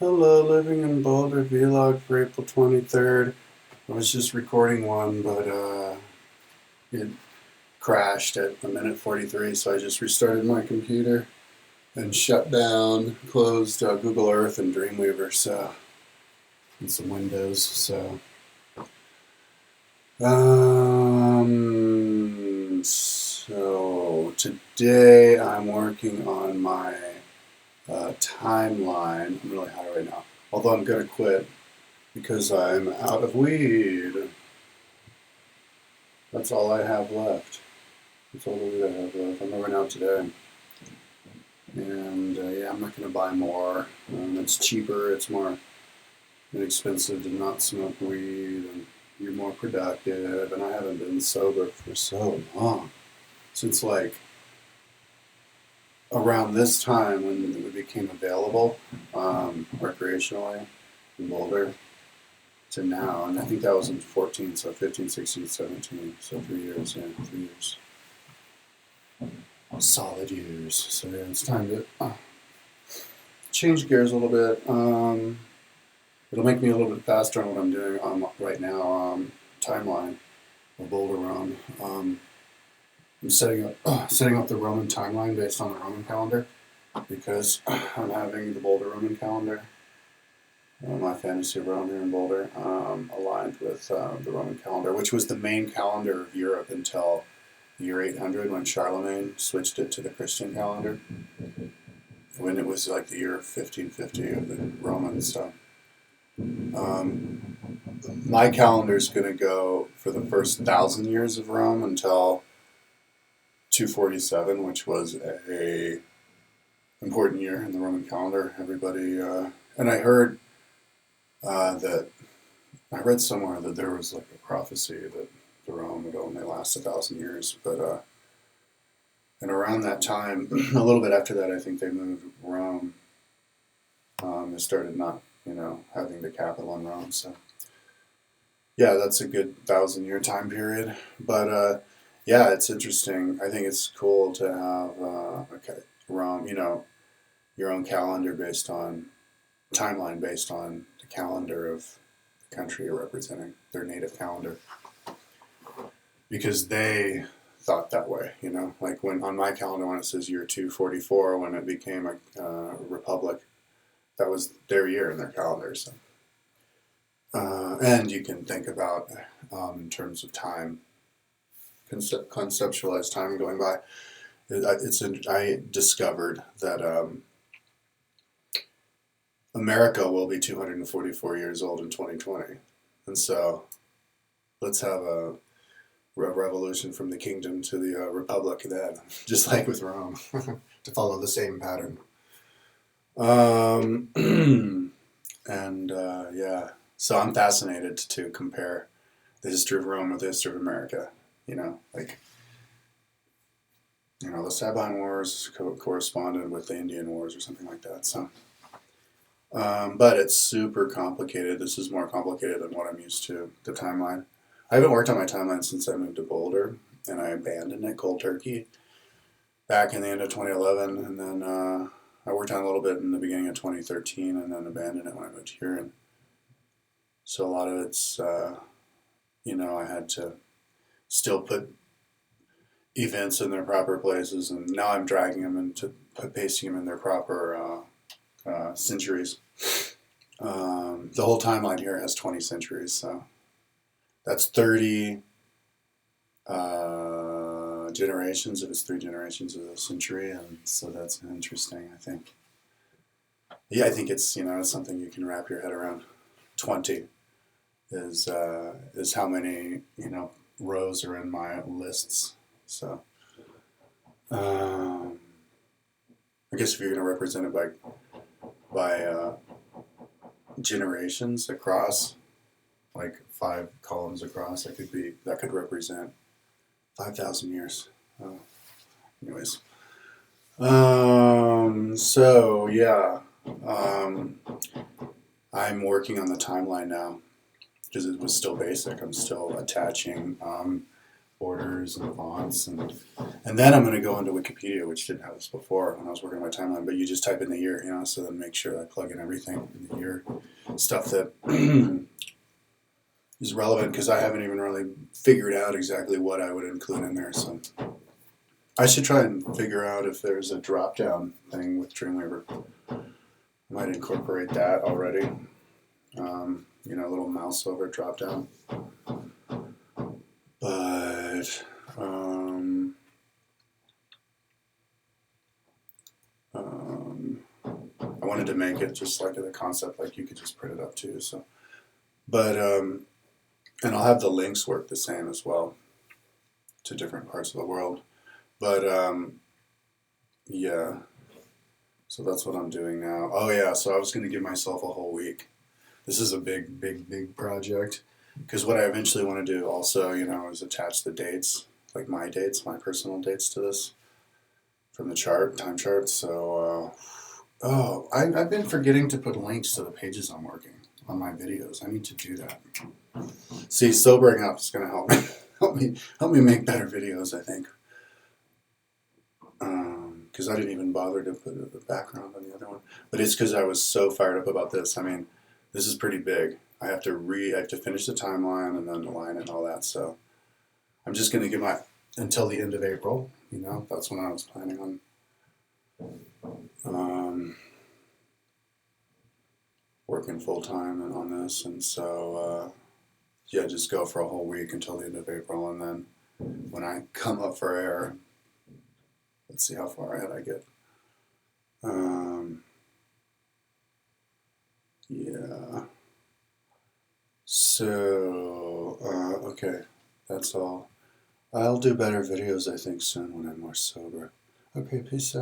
Hello, living in Boulder vlog for April 23rd. I was just recording one, but it crashed at a minute 43, so I just restarted my computer and shut down, closed Google Earth and Dreamweaver, and some Windows. So today I'm working on my timeline. I'm really high right now, although I'm gonna quit because I'm out of weed. That's all I have left. That's all the weed I have left. I'm gonna run out today. And yeah, I'm not going to buy more. It's cheaper, it's more inexpensive to not smoke weed, and you're more productive. And I haven't been sober for so long. Since like around this time when it became available recreationally in Boulder to now. And I think that was in 14, so 15, 16, 17. So 3 years, yeah, 3 years. Solid years. So yeah, it's time to change gears a little bit. It'll make me a little bit faster on what I'm doing right now. Timeline of Boulder Rome. I'm setting up the Roman timeline based on the Roman calendar because I'm having the Boulder Roman calendar. My fantasy of Rome here in Boulder aligned with the Roman calendar, which was the main calendar of Europe until the year 800 when Charlemagne switched it to the Christian calendar. When it was like the year 1550 of the Romans. So my calendar is going to go for the first 1,000 years of Rome until 247, which was a important year in the Roman calendar. Everybody, and I heard that I read somewhere that there was like a prophecy that the Rome would only last 1,000 years, but and around that time, a little bit after that, I think they moved Rome. They started not, having the capital in Rome. So yeah, that's a good 1,000 year time period. But yeah, it's interesting. I think it's cool to have Rome, your own calendar based on timeline based on the calendar of the country you're representing, their native calendar, because they thought that way. Like when on my calendar when it says year 244 when it became a republic, that was their year in their calendar. So. And you can think about in terms of time, conceptualize time going by. I discovered that America will be 244 years old in 2020, and so let's have a revolution from the kingdom to the republic then, just like with Rome, to follow the same pattern. And yeah. So I'm fascinated to compare the history of Rome with the history of America. The Sabine Wars corresponded with the Indian Wars or something like that. So, but it's super complicated. This is more complicated than what I'm used to, the timeline. I haven't worked on my timeline since I moved to Boulder, and I abandoned it cold turkey back in the end of 2011, and then I worked on it a little bit in the beginning of 2013, and then abandoned it when I moved here. And so a lot of it's, I had to still put events in their proper places, and now I'm dragging them into pasting them in their proper centuries. The whole timeline here has 20 centuries, so that's 30 generations. If it's 3 generations of a century, and so that's interesting. I think. Yeah, I think it's it's something you can wrap your head around. 20 is how many rows are in my lists. So I guess if you're going to represent it by generations across, like 5 columns across, that could represent 5,000 years. Anyways, so yeah, I'm working on the timeline now because it was still basic. I'm still attaching borders and fonts, and then I'm going to go into Wikipedia, which didn't have this before when I was working on my timeline. But you just type in the year, you know, so then make sure I plug in everything in the year, stuff that is relevant, because I haven't even really figured out exactly what I would include in there. So I should try and figure out if there's a drop down thing with Dreamweaver. I might incorporate that already. You know, a little mouse over drop down. But I wanted to make it just like the concept, like you could just print it up too. So, but and I'll have the links work the same as well to different parts of the world. But yeah, so that's what I'm doing now. Oh yeah, so I was going to give myself a whole week. This is a big project, because what I eventually want to do also, you know, is attach the dates, like my dates, my personal dates to this from the time chart. So, I've been forgetting to put links to the pages I'm working on my videos. I need to do that. See, sobering up is going to help me help me make better videos, I think. Because I didn't even bother to put the background on the other one, but it's because I was so fired up about this. I mean, this is pretty big. I have to finish the timeline and then align it and all that. So I'm just going to give until the end of April. You know, that's when I was planning on working full time on this, and so yeah, just go for a whole week until the end of April, and then when I come up for air, let's see how far ahead I get. Yeah. So, okay, that's all. I'll do better videos, I think, soon when I'm more sober. Okay, peace out.